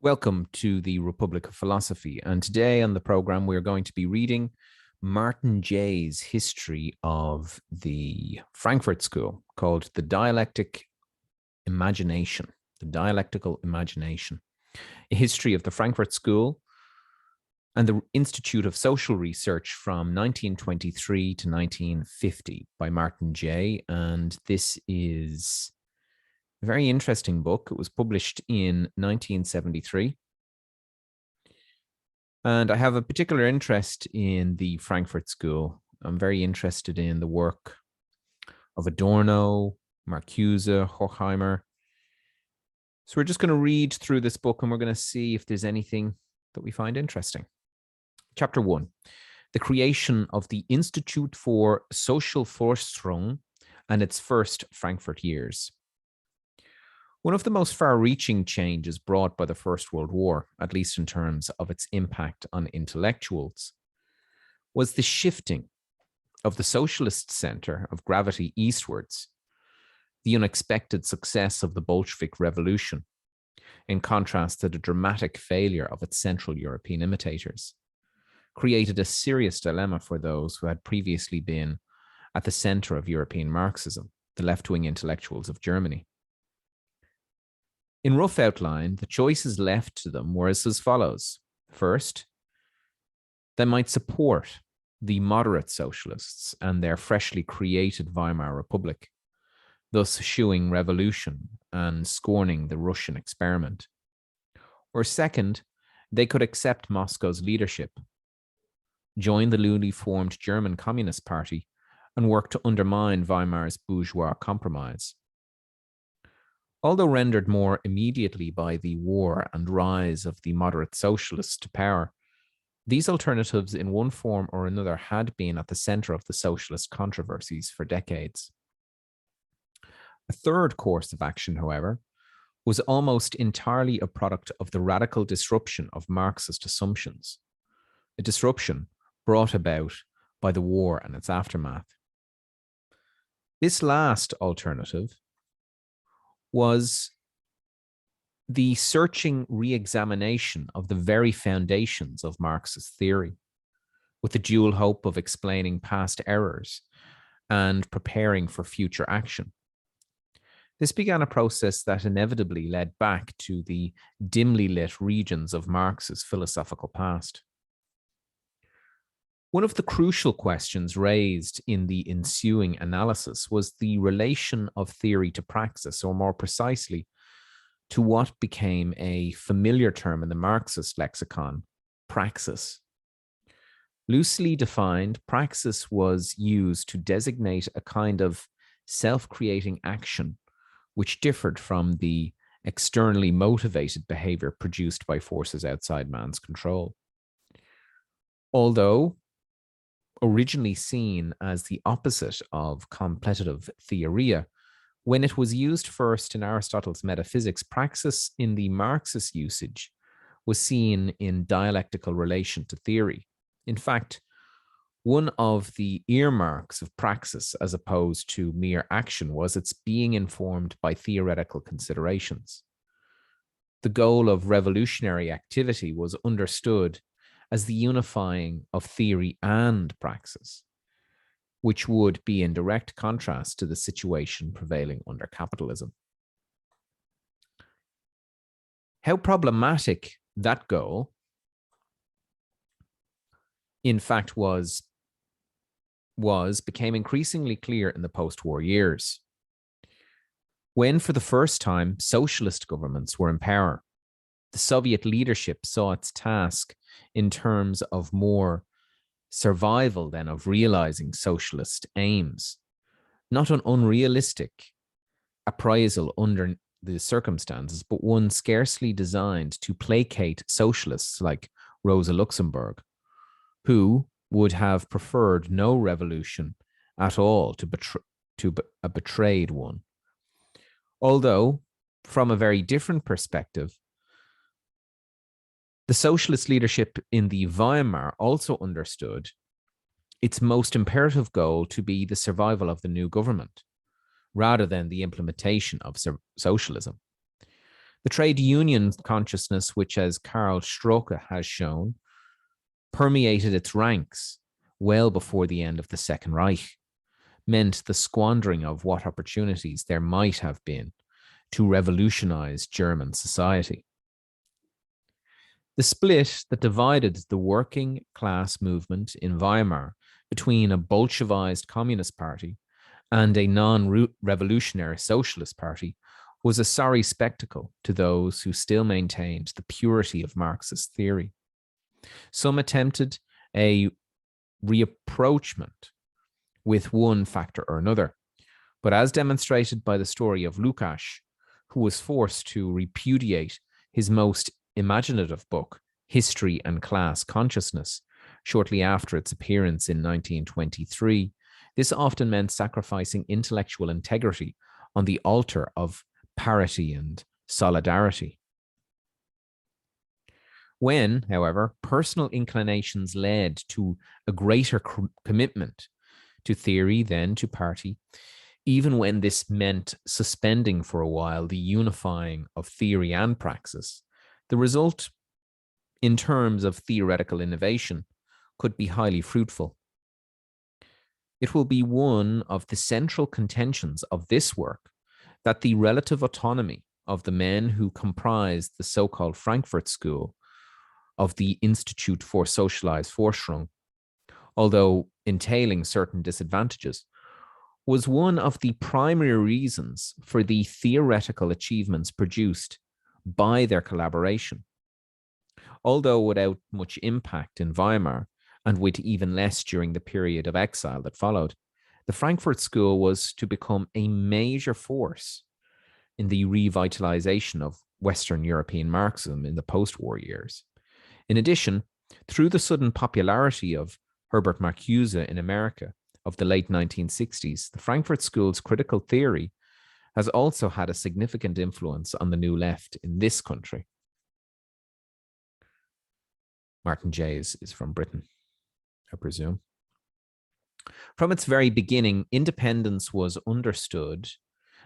Welcome to the Republic of Philosophy. And today on the program, we're going to be reading Martin Jay's history of the Frankfurt School called The Dialectical Imagination, a history of the Frankfurt School and the Institute of Social Research from 1923 to 1950 by Martin Jay. And this is a very interesting book. It was published in 1973. And I have a particular interest in the Frankfurt School. I'm very interested in the work of Adorno, Marcuse, Horkheimer. So we're just going to read through this book and we're going to see if there's anything that we find interesting. Chapter 1, the creation of the Institute for Social Forschung and its first Frankfurt years. One of the most far-reaching changes brought by the First World War, at least in terms of its impact on intellectuals, was the shifting of the socialist center of gravity eastwards, the unexpected success of the Bolshevik Revolution, in contrast to the dramatic failure of its Central European imitators, created a serious dilemma for those who had previously been at the center of European Marxism, the left-wing intellectuals of Germany. In rough outline, the choices left to them were as follows. First, they might support the moderate socialists and their freshly created Weimar Republic, thus eschewing revolution and scorning the Russian experiment. Or second, they could accept Moscow's leadership, join the newly formed German Communist Party, and work to undermine Weimar's bourgeois compromise. Although rendered more immediately by the war and rise of the moderate socialists to power, these alternatives in one form or another had been at the center of the socialist controversies for decades. A third course of action, however, was almost entirely a product of the radical disruption of Marxist assumptions, a disruption brought about by the war and its aftermath. This last alternative was the searching re-examination of the very foundations of Marxist theory, with the dual hope of explaining past errors and preparing for future action. This began a process that inevitably led back to the dimly lit regions of Marx's philosophical past. One of the crucial questions raised in the ensuing analysis was the relation of theory to praxis, or more precisely, to what became a familiar term in the Marxist lexicon, praxis. Loosely defined, praxis was used to designate a kind of self-creating action which differed from the externally motivated behavior produced by forces outside man's control. Although originally seen as the opposite of competitive theoria, when it was used first in Aristotle's metaphysics, praxis in the Marxist usage was seen in dialectical relation to theory. In fact, one of the earmarks of praxis as opposed to mere action was its being informed by theoretical considerations. The goal of revolutionary activity was understood as the unifying of theory and praxis, which would be in direct contrast to the situation prevailing under capitalism. How problematic that goal, in fact, became increasingly clear in the post-war years, when for the first time socialist governments were in power. The Soviet leadership saw its task in terms of more survival than of realizing socialist aims, not an unrealistic appraisal under the circumstances, but one scarcely designed to placate socialists like Rosa Luxemburg, who would have preferred no revolution at all to a betrayed one. Although, from a very different perspective, the socialist leadership in the Weimar also understood its most imperative goal to be the survival of the new government, rather than the implementation of socialism. The trade union consciousness, which, as Karl Stroke has shown, permeated its ranks well before the end of the Second Reich, meant the squandering of what opportunities there might have been to revolutionize German society. The split that divided the working class movement in Weimar between a Bolshevized Communist Party and a non-revolutionary Socialist Party was a sorry spectacle to those who still maintained the purity of Marxist theory. Some attempted a reapproachment with one factor or another, but as demonstrated by the story of Lukács, who was forced to repudiate his most imaginative book, History and Class Consciousness, shortly after its appearance in 1923, this often meant sacrificing intellectual integrity on the altar of parity and solidarity. When, however, personal inclinations led to a greater commitment to theory than to party, even when this meant suspending for a while the unifying of theory and praxis, the result in terms of theoretical innovation could be highly fruitful. It will be one of the central contentions of this work that the relative autonomy of the men who comprised the so-called Frankfurt School of the Institute for Socialized Forschung, although entailing certain disadvantages, was one of the primary reasons for the theoretical achievements produced by their collaboration. Although without much impact in Weimar, and with even less during the period of exile that followed, the Frankfurt School was to become a major force in the revitalization of Western European Marxism in the post-war years. In addition, through the sudden popularity of Herbert Marcuse in America of the late 1960s, the Frankfurt School's critical theory has also had a significant influence on the New Left in this country. Martin Jays is from Britain, I presume. From its very beginning, independence was understood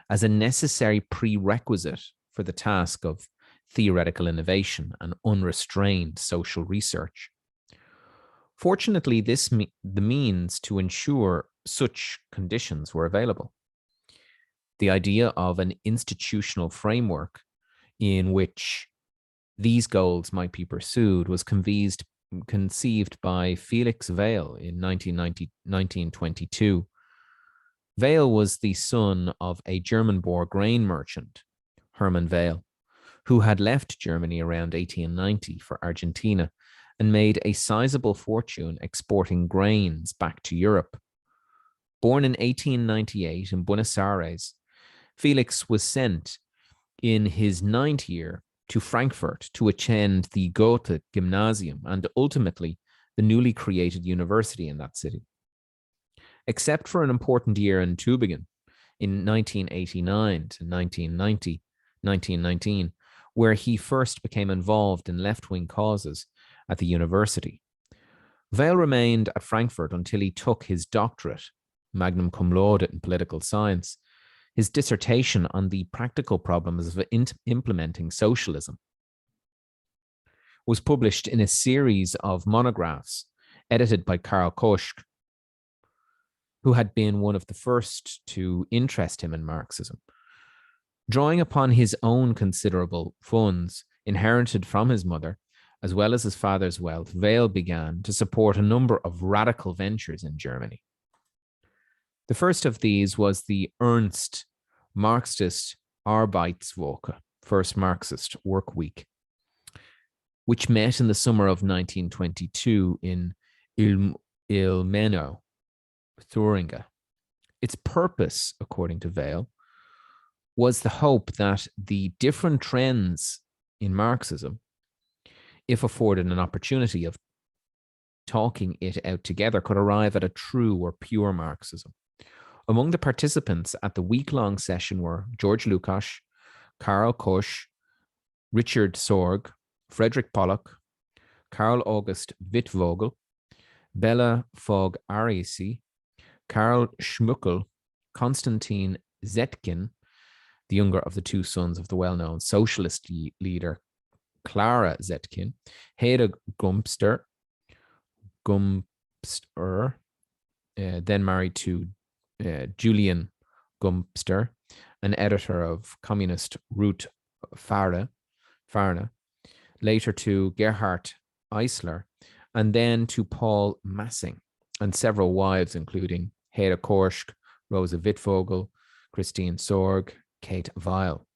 as a necessary prerequisite for the task of theoretical innovation and unrestrained social research. Fortunately, the means to ensure such conditions were available. The idea of an institutional framework in which these goals might be pursued was conceived by Felix Vale in 1922. Vale was the son of a German-born grain merchant, Hermann Vale, who had left Germany around 1890 for Argentina and made a sizable fortune exporting grains back to Europe. Born in 1898 in Buenos Aires, Felix was sent in his 9th year to Frankfurt to attend the Goethe Gymnasium and ultimately the newly created university in that city. Except for an important year in Tübingen in 1989 to 1919, where he first became involved in left-wing causes at the university. Vale remained at Frankfurt until he took his doctorate, magna cum laude in political science, his dissertation on the practical problems of implementing socialism, was published in a series of monographs edited by Karl Koschk, who had been one of the first to interest him in Marxism. Drawing upon his own considerable funds inherited from his mother, as well as his father's wealth, Vale began to support a number of radical ventures in Germany. The first of these was the Ernst Marxist Arbeitswoche, First Marxist Work Week, which met in the summer of 1922 in Ilmenau, Thuringia. Its purpose, according to Vale, was the hope that the different trends in Marxism, if afforded an opportunity of talking it out together, could arrive at a true or pure Marxism. Among the participants at the week-long session were George Lukács, Karl Kosch, Richard Sorg, Friedrich Pollock, Karl August Wittvogel, Bela Fogg-Ariasi, Karl Schmuckel, Konstantin Zetkin, the younger of the two sons of the well-known socialist leader Clara Zetkin, Heda Gumpster, then married to Julian Gumpster, an editor of communist Ruth Farne, later to Gerhard Eisler, and then to Paul Massing, and several wives, including Heda Korsch, Rosa Wittvogel, Christine Sorg, Kate Weil.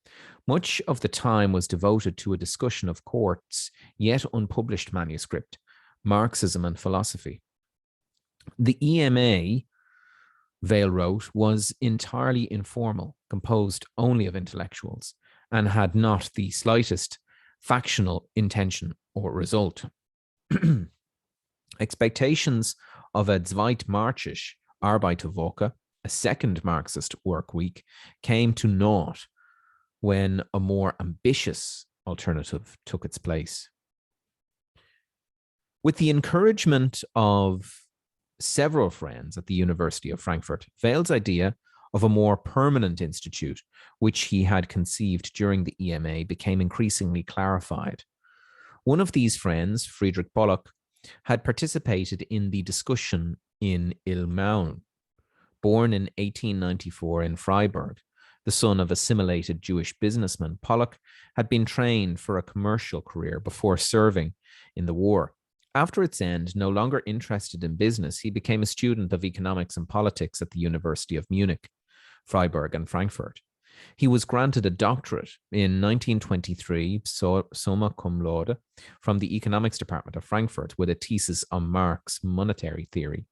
Much of the time was devoted to a discussion of Kort's yet unpublished manuscript, Marxism and Philosophy. The EMA, Vale wrote, was entirely informal, composed only of intellectuals, and had not the slightest factional intention or result. Expectations of a Zweitmarxische Arbeiterwoche, a second Marxist work week, came to naught when a more ambitious alternative took its place. With the encouragement of several friends at the University of Frankfurt, Vale's idea of a more permanent institute, which he had conceived during the EMA, became increasingly clarified. One of these friends, Friedrich Pollock, had participated in the discussion in Ilmaun. Born in 1894 in Freiburg, the son of assimilated Jewish businessman, Pollock had been trained for a commercial career before serving in the war. After its end, no longer interested in business, he became a student of economics and politics at the University of Munich, Freiburg, and Frankfurt. He was granted a doctorate in 1923, summa cum laude, from the economics department of Frankfurt with a thesis on Marx's monetary theory.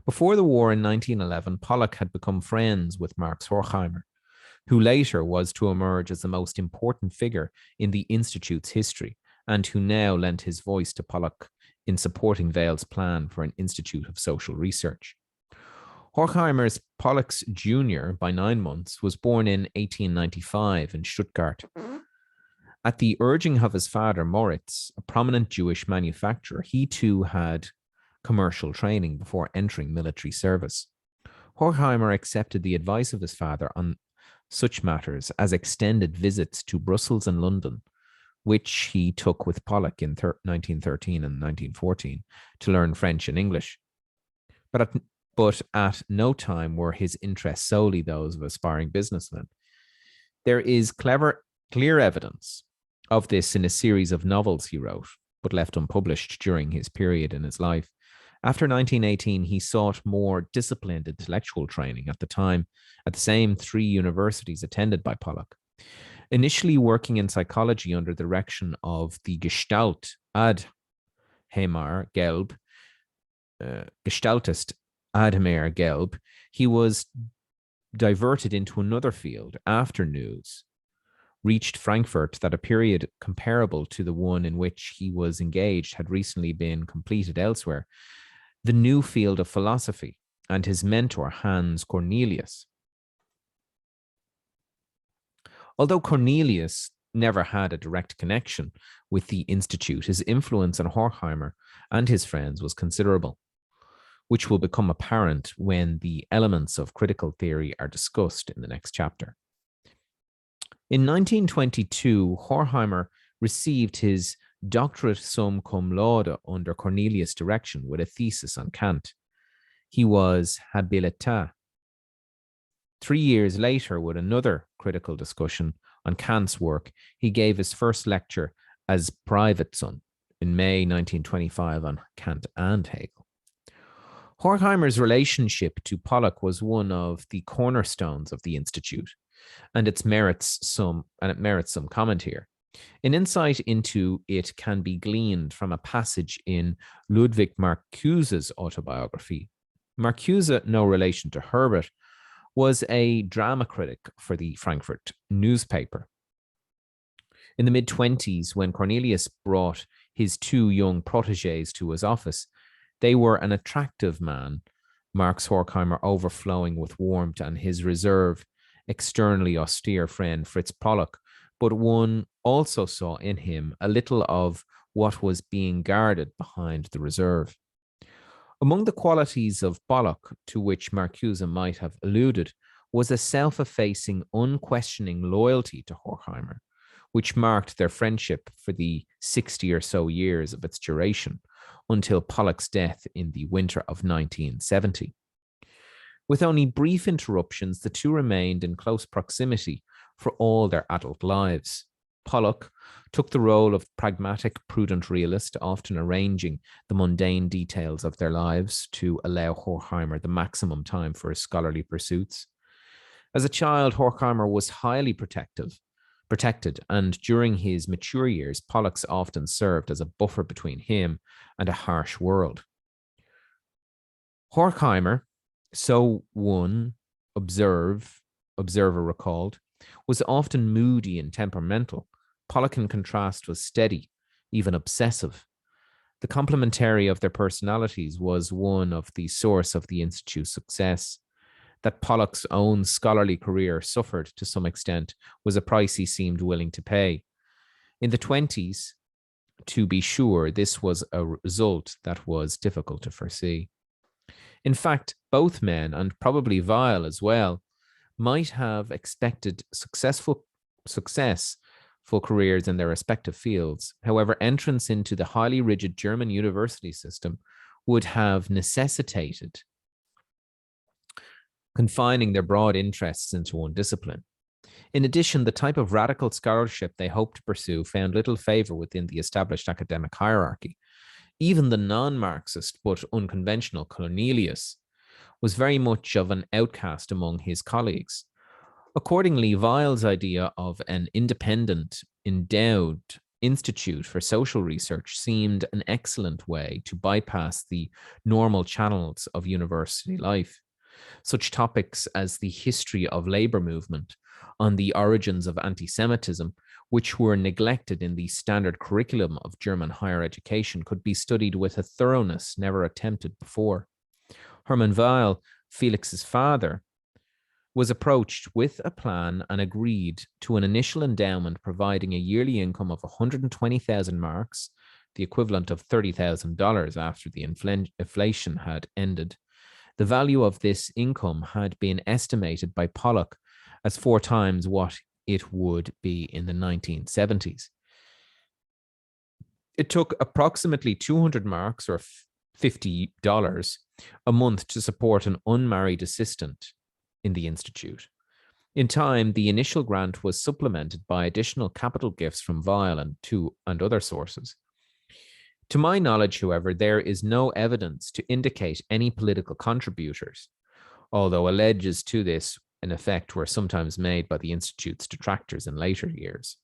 Before the war in 1911, Pollock had become friends with Max Horkheimer, who later was to emerge as the most important figure in the Institute's history, and who now lent his voice to Pollock in supporting Vale's plan for an Institute of Social Research. Horkheimer's Pollock's junior by 9 months was born in 1895 in Stuttgart. At the urging of his father, Moritz, a prominent Jewish manufacturer, he too had commercial training before entering military service. Horkheimer accepted the advice of his father on such matters as extended visits to Brussels and London, which he took with Pollock in 1913 and 1914 to learn French and English. But at no time were his interests solely those of aspiring businessmen. There is clear evidence of this in a series of novels he wrote, but left unpublished during his period in his life. After 1918, he sought more disciplined intellectual training at the same 3 universities attended by Pollock. Initially working in psychology under the direction of the Gestalt Adhemar Gelb, Gestaltist Adhemar Gelb, he was diverted into another field after news reached Frankfurt that a period comparable to the one in which he was engaged had recently been completed elsewhere, the new field of philosophy, and his mentor, Hans Cornelius. Although Cornelius never had a direct connection with the Institute, his influence on Horkheimer and his friends was considerable, which will become apparent when the elements of critical theory are discussed in the next chapter. In 1922, Horkheimer received his doctorate sum cum laude under Cornelius' direction with a thesis on Kant. He was habilité. 3 years later, with another critical discussion on Kant's work, he gave his first lecture as Privatson in May 1925 on Kant and Hegel. Horkheimer's relationship to Pollock was one of the cornerstones of the Institute, and it merits some comment here. An insight into it can be gleaned from a passage in Ludwig Marcuse's autobiography. Marcuse, no relation to Herbert, was a drama critic for the Frankfurt newspaper. In the mid-20s, when Cornelius brought his 2 young protégés to his office, they were an attractive man, Marx Horkheimer overflowing with warmth, and his reserved, externally austere friend Fritz Pollock, but one also saw in him a little of what was being guarded behind the reserve. Among the qualities of Pollock to which Marcuse might have alluded was a self-effacing, unquestioning loyalty to Horkheimer, which marked their friendship for the 60 or so years of its duration until Pollock's death in the winter of 1970. With only brief interruptions, the two remained in close proximity for all their adult lives. Pollock took the role of pragmatic, prudent realist, often arranging the mundane details of their lives to allow Horkheimer the maximum time for his scholarly pursuits. As a child, Horkheimer was highly protected, and during his mature years, Pollock often served as a buffer between him and a harsh world. Horkheimer, so one observer recalled, was often moody and temperamental. Pollock, in contrast, was steady, even obsessive. The complementarity of their personalities was one of the source of the Institute's success. That Pollock's own scholarly career suffered to some extent was a price he seemed willing to pay. In the 20s, to be sure, this was a result that was difficult to foresee. In fact, both men, and probably Vale as well, might have expected successful careers in their respective fields. However, entrance into the highly rigid German university system would have necessitated confining their broad interests into one discipline. In addition, the type of radical scholarship they hoped to pursue found little favor within the established academic hierarchy. Even the non-Marxist but unconventional Cornelius was very much of an outcast among his colleagues. Accordingly, Weil's idea of an independent, endowed institute for social research seemed an excellent way to bypass the normal channels of university life. Such topics as the history of labor movement, on the origins of anti-Semitism, which were neglected in the standard curriculum of German higher education, could be studied with a thoroughness never attempted before. Hermann Weyl, Felix's father, was approached with a plan and agreed to an initial endowment providing a yearly income of 120,000 marks, the equivalent of $30,000 after the inflation had ended. The value of this income had been estimated by Pollock as 4 times what it would be in the 1970s. It took approximately 200 marks or $50 a month to support an unmarried assistant in the institute. In time, the initial grant was supplemented by additional capital gifts from Weil and other sources. To my knowledge, however, there is no evidence to indicate any political contributors, although alleges to this in effect were sometimes made by the Institute's detractors in later years.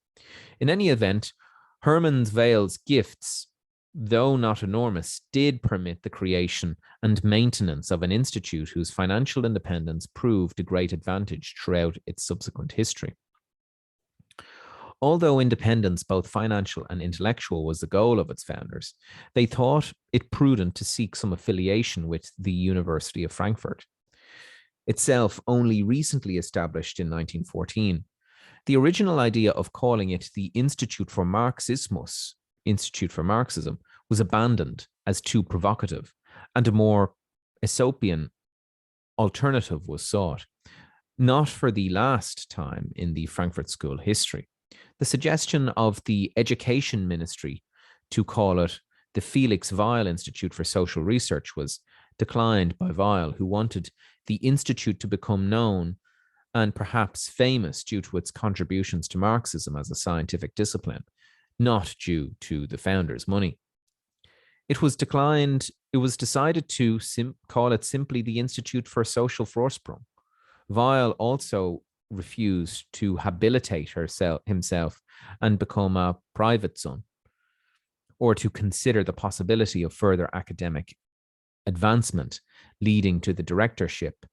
In any event, Hermann Weyl's gifts, though not enormous, did permit the creation and maintenance of an institute whose financial independence proved a great advantage throughout its subsequent history. Although independence, both financial and intellectual, was the goal of its founders, they thought it prudent to seek some affiliation with the University of Frankfurt, itself only recently established in 1914. The original idea of calling it the Institute for Marxismus, Institute for Marxism, was abandoned as too provocative, and a more Aesopian alternative was sought, not for the last time in the Frankfurt School history. The suggestion of the Education Ministry to call it the Felix Vale Institute for Social Research was declined by Vale, who wanted the institute to become known and perhaps famous due to its contributions to Marxism as a scientific discipline, not due to the founders' money. It was decided to call it simply the Institute for Social Vorsprung. Weil also refused to habilitate himself and become a private son, or to consider the possibility of further academic advancement leading to the directorship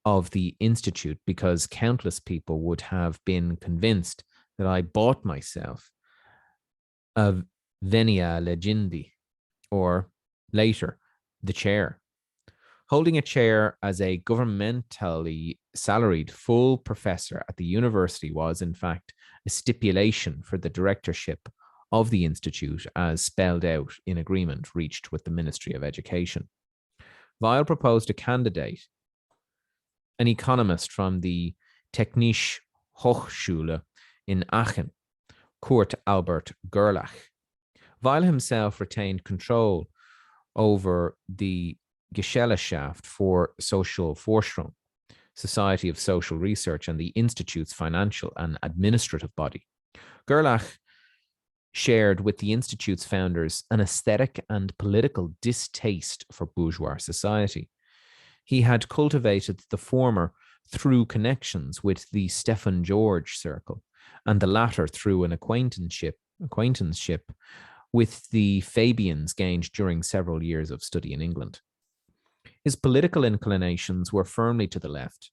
of the institute, because countless people would have been convinced that I bought myself a venia legendi, or later, the chair. Holding a chair as a governmentally salaried full professor at the university was, in fact, a stipulation for the directorship of the institute as spelled out in agreement reached with the Ministry of Education. Weil proposed a candidate an economist from the Technische Hochschule in Aachen, Kurt Albert Gerlach. Weil himself retained control over the Gesellschaft for Social Forschung, Society of Social Research, and the Institute's financial and administrative body. Gerlach shared with the Institute's founders an aesthetic and political distaste for bourgeois society. He had cultivated the former through connections with the Stephen George Circle, and the latter through an acquaintanceship with the Fabians gained during several years of study in England. His political inclinations were firmly to the left.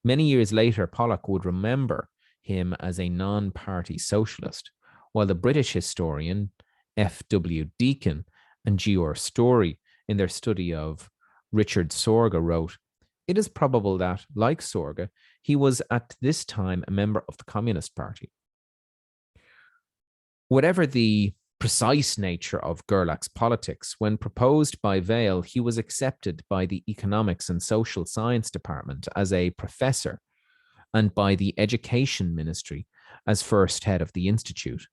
Many years later, Pollock would remember him as a non-party socialist, while the British historian F.W. Deakin and G.R. Story, in their study of Richard Sorga, wrote, "It is probable that, like Sorga, he was at this time a member of the Communist Party." Whatever the precise nature of Gerlach's politics, when proposed by Vale, he was accepted by the Economics and Social Science Department as a professor and by the Education Ministry as first head of the Institute.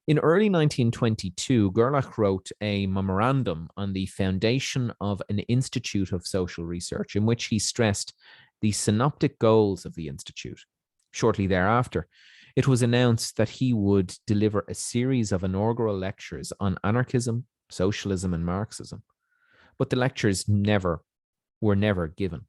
In early 1922, Gerlach wrote a memorandum on the foundation of an Institute of Social Research, in which he stressed the synoptic goals of the Institute. Shortly thereafter, it was announced that he would deliver a series of inaugural lectures on anarchism, socialism, and Marxism. But the lectures were never given.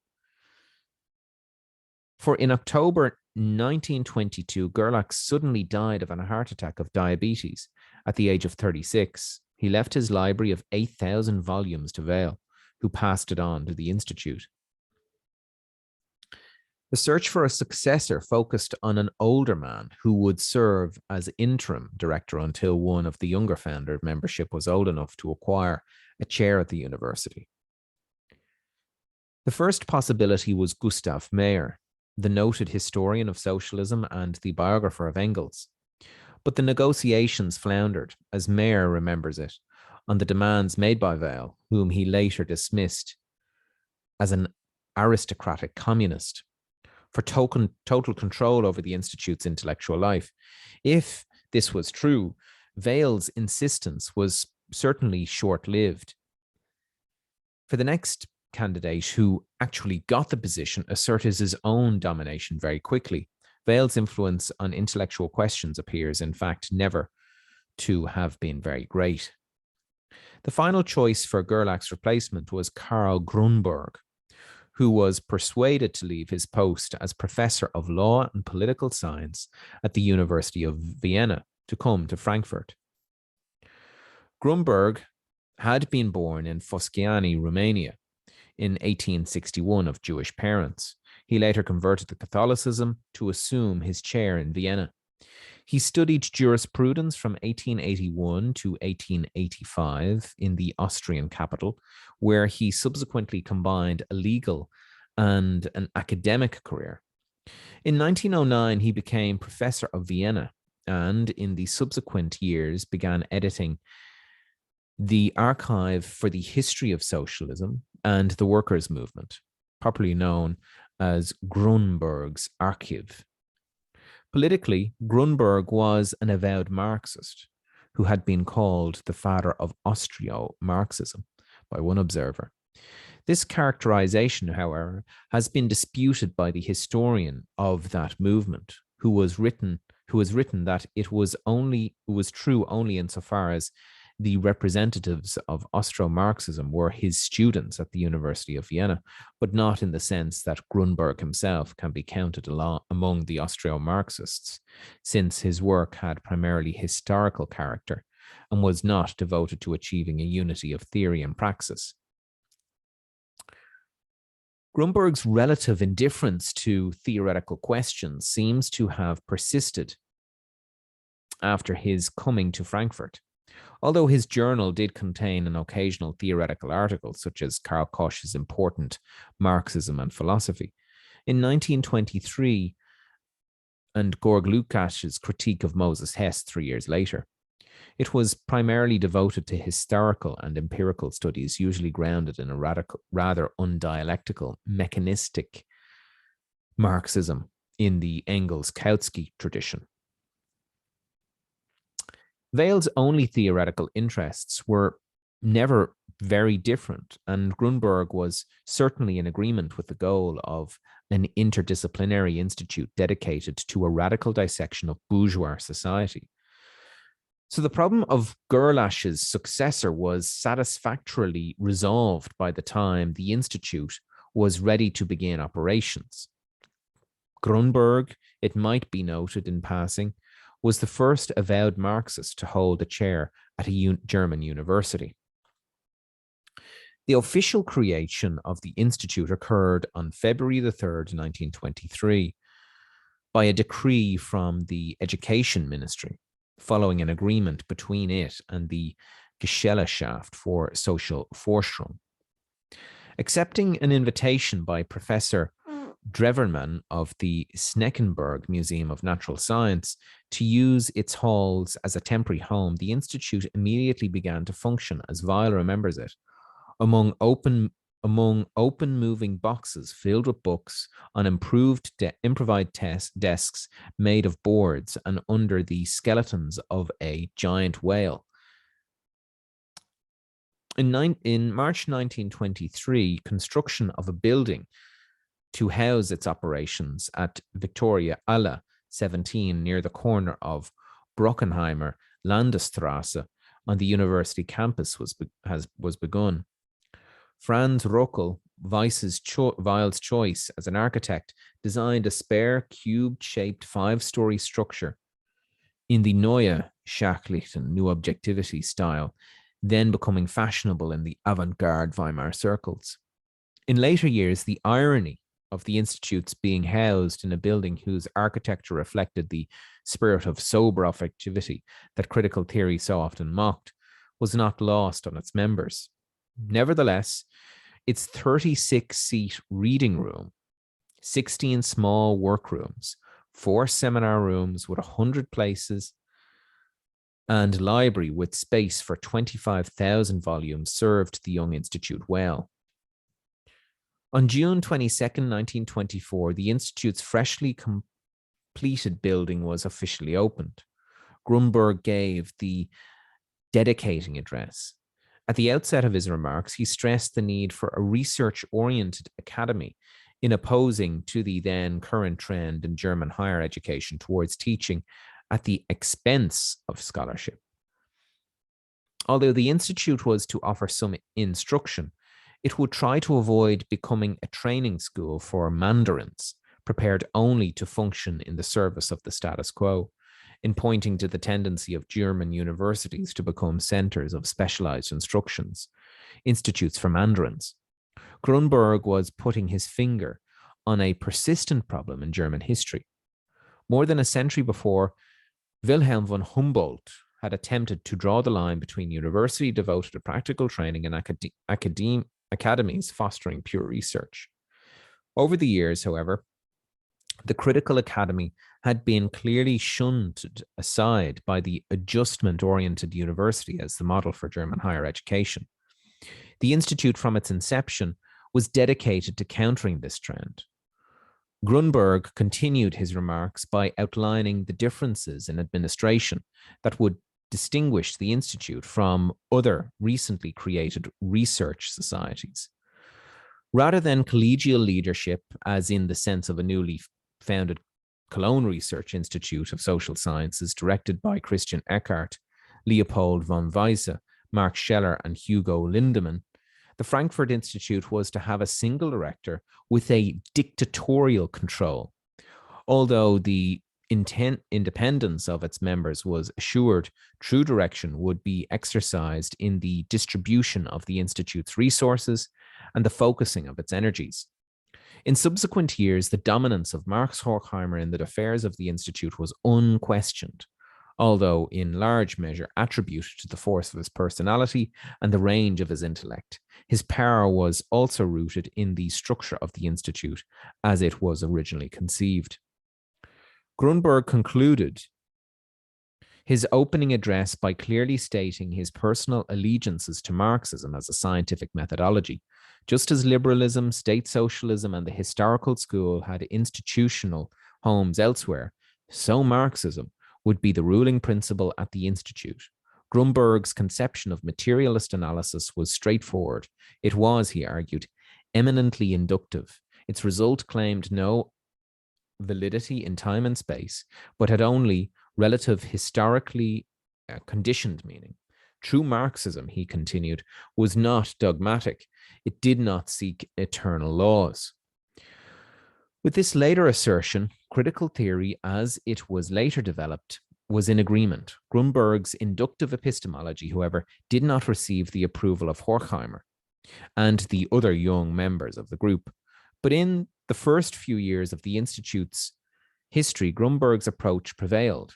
For in October 1922, Gerlach suddenly died of a heart attack of diabetes at the age of 36. He left his library of 8,000 volumes to Vale, who passed it on to the Institute. The search for a successor focused on an older man who would serve as interim director until one of the younger founder membership was old enough to acquire a chair at the university. The first possibility was Gustav Mayer, the noted historian of socialism and the biographer of Engels. But the negotiations floundered, as Mayer remembers it, on the demands made by Vale, whom he later dismissed as an aristocratic communist, for total control over the Institute's intellectual life. If this was true, Vale's insistence was certainly short-lived. For the next candidate, who actually got the position, asserted his own domination very quickly. Vale's influence on intellectual questions appears, in fact, never to have been very great. The final choice for Gerlach's replacement was Karl Grunberg, who was persuaded to leave his post as professor of law and political science at the University of Vienna to come to Frankfurt. Grunberg had been born in Foscani, Romania, in 1861 of Jewish parents. He later converted to Catholicism to assume his chair in Vienna. He studied jurisprudence from 1881 to 1885 in the Austrian capital, where he subsequently combined a legal and an academic career. In 1909, he became professor of Vienna, and in the subsequent years began editing the Archive for the History of Socialism and the Workers' Movement, popularly known as Grunberg's Archive. Politically, Grunberg was an avowed Marxist who had been called the father of Austro-Marxism by one observer. This characterization, however, has been disputed by the historian of that movement, who has written that it was true only insofar as the representatives of Austro-Marxism were his students at the University of Vienna, but not in the sense that Grunberg himself can be counted among the Austro-Marxists, since his work had primarily historical character and was not devoted to achieving a unity of theory and praxis. Grunberg's relative indifference to theoretical questions seems to have persisted after his coming to Frankfurt. Although his journal did contain an occasional theoretical article, such as Karl Koch's important Marxism and Philosophy, in 1923, and Georg Lukács's critique of Moses Hess 3 years later. It was primarily devoted to historical and empirical studies, usually grounded in a rather undialectical, mechanistic Marxism in the Engels-Kautsky tradition. Vale's only theoretical interests were never very different, and Grunberg was certainly in agreement with the goal of an interdisciplinary institute dedicated to a radical dissection of bourgeois society. So the problem of Gerlach's successor was satisfactorily resolved by the time the institute was ready to begin operations. Grunberg, it might be noted in passing, was the first avowed Marxist to hold a chair at a German university. The official creation of the institute occurred on February the 3rd, 1923, by a decree from the Education Ministry, following an agreement between it and the Gesellschaft for Social Forschung. Accepting an invitation by Professor Drevermann of the Sneckenberg Museum of Natural Science to use its halls as a temporary home, the Institute immediately began to function, as Vale remembers it, among open moving boxes filled with books on improvised desks made of boards and under the skeletons of a giant whale. In March 1923, construction of a building to house its operations at Victoria Alla 17 near the corner of Brockenheimer Landesstrasse on the university campus was begun. Franz Rockel, Weiss's Vale's choice as an architect, designed a spare cube-shaped 5-story structure in the Neue Schachlichten, New Objectivity style, then becoming fashionable in the avant-garde Weimar circles. In later years, the irony of the institutes being housed in a building whose architecture reflected the spirit of sober objectivity that critical theory so often mocked was not lost on its members. Nevertheless, its 36-seat reading room, 16 small workrooms, 4 seminar rooms with 100 places, and library with space for 25,000 volumes served the young institute well. On June 22, 1924, the institute's freshly completed building was officially opened. Grunberg gave the dedicating address. At the outset of his remarks, he stressed the need for a research-oriented academy in opposing to the then current trend in German higher education towards teaching at the expense of scholarship. Although the institute was to offer some instruction, it would try to avoid becoming a training school for mandarins, prepared only to function in the service of the status quo, in pointing to the tendency of German universities to become centers of specialized instructions, institutes for mandarins. Grunberg was putting his finger on a persistent problem in German history. More than a century before, Wilhelm von Humboldt had attempted to draw the line between university devoted to practical training and academies fostering pure research. Over the years, however, the critical academy had been clearly shunned aside by the adjustment-oriented university as the model for German higher education. The institute, from its inception, was dedicated to countering this trend. Grunberg continued his remarks by outlining the differences in administration that would distinguish the institute from other recently created research societies. Rather than collegial leadership, as in the sense of a newly founded Cologne Research Institute of Social Sciences directed by Christian Eckart, Leopold von Weisse, Mark Scheller, and Hugo Lindemann, the Frankfurt Institute was to have a single director with a dictatorial control. Although the independence of its members was assured, true direction would be exercised in the distribution of the Institute's resources and the focusing of its energies. In subsequent years, the dominance of Marx Horkheimer in the affairs of the Institute was unquestioned, although in large measure attributed to the force of his personality and the range of his intellect. His power was also rooted in the structure of the Institute as it was originally conceived. Grunberg concluded His opening address by clearly stating his personal allegiances to Marxism as a scientific methodology. Just as liberalism, state socialism, and the historical school had institutional homes elsewhere, so Marxism would be the ruling principle at the Institute. Grunberg's conception of materialist analysis was straightforward. It was, he argued, eminently inductive. Its result claimed no validity in time and space, but had only relative historically conditioned meaning. True Marxism, he continued, was not dogmatic. It did not seek eternal laws. With this later assertion, critical theory, as it was later developed, was in agreement. Grunberg's inductive epistemology, however, did not receive the approval of Horkheimer and the other young members of the group. But in the first few years of the Institute's history, Grunberg's approach prevailed.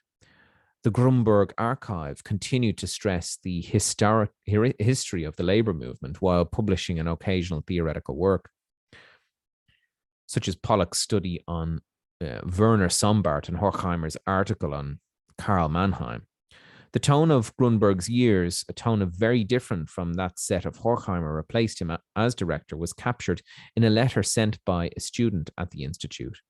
The Grunberg Archive continued to stress the history of the labor movement while publishing an occasional theoretical work, such as Pollock's study on Werner Sombart and Horkheimer's article on Karl Mannheim. The tone of Grunberg's years, a tone of very different from that set of Horkheimer replaced him as director, was captured in a letter sent by a student at the Institute.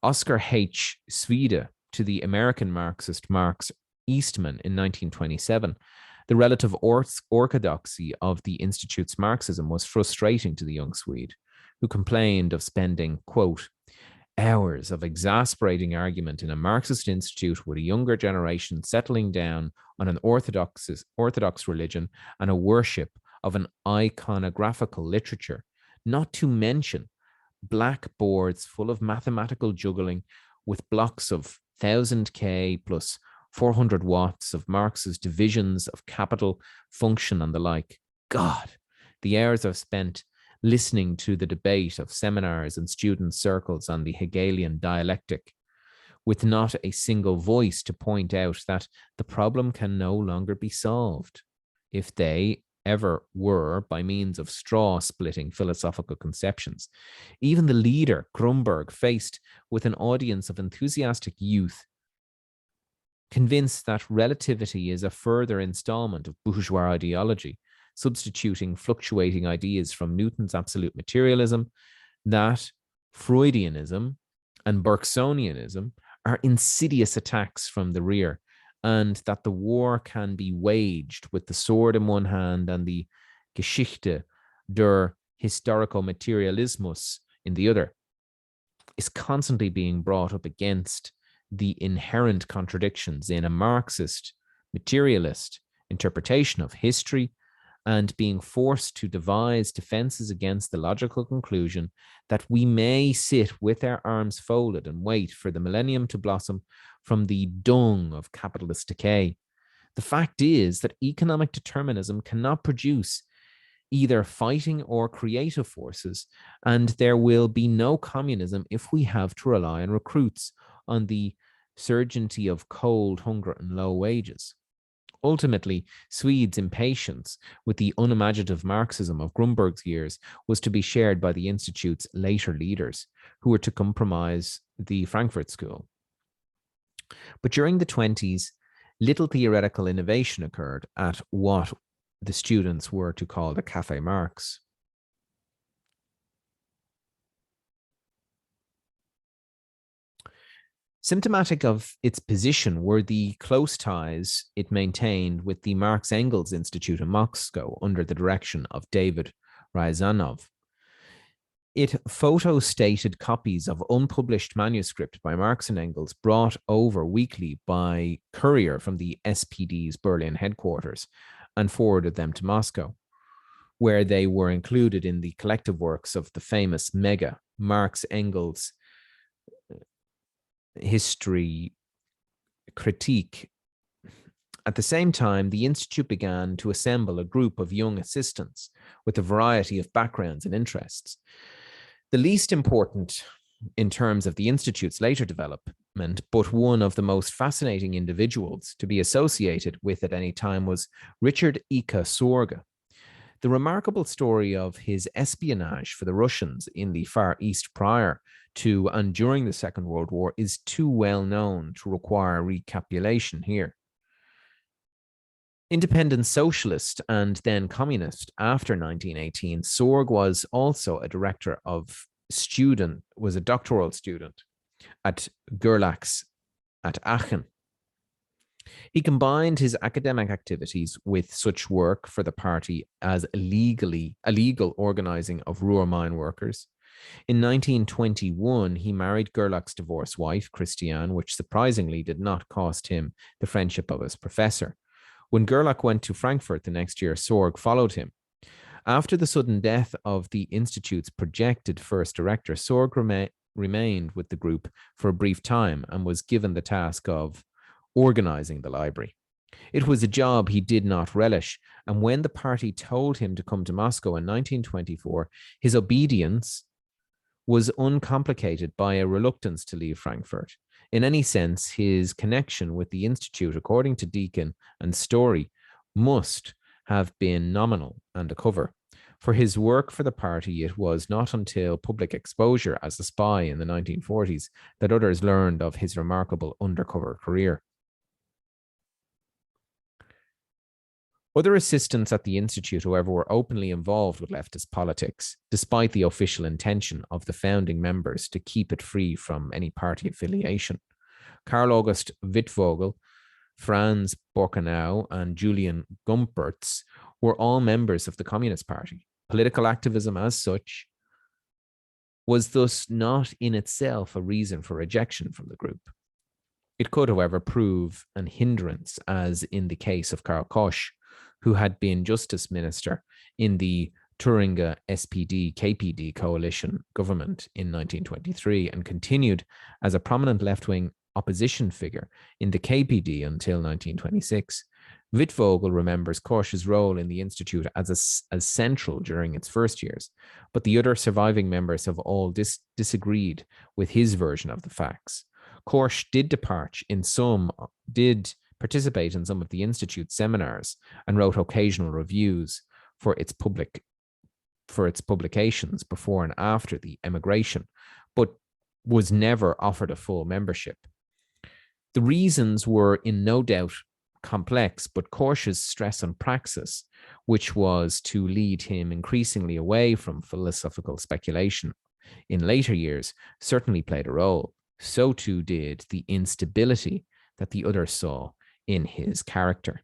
Oscar H. Swede to the American Marxist Marx Eastman in 1927. The relative orthodoxy of the Institute's Marxism was frustrating to the young Swede, who complained of spending, quote, hours of exasperating argument in a Marxist institute with a younger generation settling down on an orthodox religion and a worship of an iconographical literature, not to mention blackboards full of mathematical juggling with blocks of 1000 K plus 400 watts of Marx's divisions of capital, function, and the like. God, the hours I've spent listening to the debate of seminars and student circles on the Hegelian dialectic, with not a single voice to point out that the problem can no longer be solved, if they ever were, by means of straw-splitting philosophical conceptions. Even the leader, Grunberg, faced with an audience of enthusiastic youth, convinced that relativity is a further installment of bourgeois ideology, substituting fluctuating ideas from Newton's absolute materialism, that Freudianism and Bergsonianism are insidious attacks from the rear, and that the war can be waged with the sword in one hand and the Geschichte der Historico Materialismus in the other, is constantly being brought up against the inherent contradictions in a Marxist materialist interpretation of history, and being forced to devise defenses against the logical conclusion that we may sit with our arms folded and wait for the millennium to blossom from the dung of capitalist decay. The fact is that economic determinism cannot produce either fighting or creative forces, and there will be no communism if we have to rely on recruits, on the certainty of cold, hunger, and low wages. Ultimately, Swede's impatience with the unimaginative Marxism of Grunberg's years was to be shared by the Institute's later leaders, who were to comprise the Frankfurt School. But during the 20s, little theoretical innovation occurred at what the students were to call the Café Marx. Symptomatic of its position were the close ties it maintained with the Marx-Engels Institute in Moscow under the direction of David Ryazanov. It photo-stated copies of unpublished manuscript by Marx and Engels brought over weekly by courier from the SPD's Berlin headquarters and forwarded them to Moscow, where they were included in the collective works of the famous mega Marx-Engels history critique. At the same time, the Institute began to assemble a group of young assistants with a variety of backgrounds and interests. The least important in terms of the Institute's later development, but one of the most fascinating individuals to be associated with at any time, was Richard Ika Sorga. The remarkable story of his espionage for the Russians in the Far East prior to and during the Second World War is too well known to require recapitulation here. Independent socialist and then communist after 1918, Sorg was also a doctoral student at Gerlach's at Aachen. He combined his academic activities with such work for the party as illegal organizing of Ruhr mine workers. In 1921, he married Gerlach's divorced wife, Christiane, which surprisingly did not cost him the friendship of his professor. When Gerlach went to Frankfurt the next year, Sorg followed him. After the sudden death of the Institute's projected first director, Sorg remained with the group for a brief time and was given the task of organizing the library. It was a job he did not relish, and when the party told him to come to Moscow in 1924, his obedience was uncomplicated by a reluctance to leave Frankfurt. In any sense, his connection with the Institute, according to Deakin and Story, must have been nominal and a cover. For his work for the party, it was not until public exposure as a spy in the 1940s that others learned of his remarkable undercover career. Other assistants at the Institute, however, were openly involved with leftist politics, despite the official intention of the founding members to keep it free from any party affiliation. Karl August Wittvogel, Franz Borkenau, and Julian Gumpertz were all members of the Communist Party. Political activism as such was thus not in itself a reason for rejection from the group. It could, however, prove an hindrance, as in the case of Karl Koch, who had been justice minister in the Thuringia SPD-KPD coalition government in 1923 and continued as a prominent left-wing opposition figure in the KPD until 1926. Wittvogel remembers Koch's role in the Institute as central during its first years, but the other surviving members have all disagreed with his version of the facts. Koch did participate in some of the Institute's seminars and wrote occasional reviews for its publications before and after the emigration, but was never offered a full membership. The reasons were in no doubt complex, but Koch's stress on praxis, which was to lead him increasingly away from philosophical speculation in later years, certainly played a role. So too did the instability that the others saw in his character.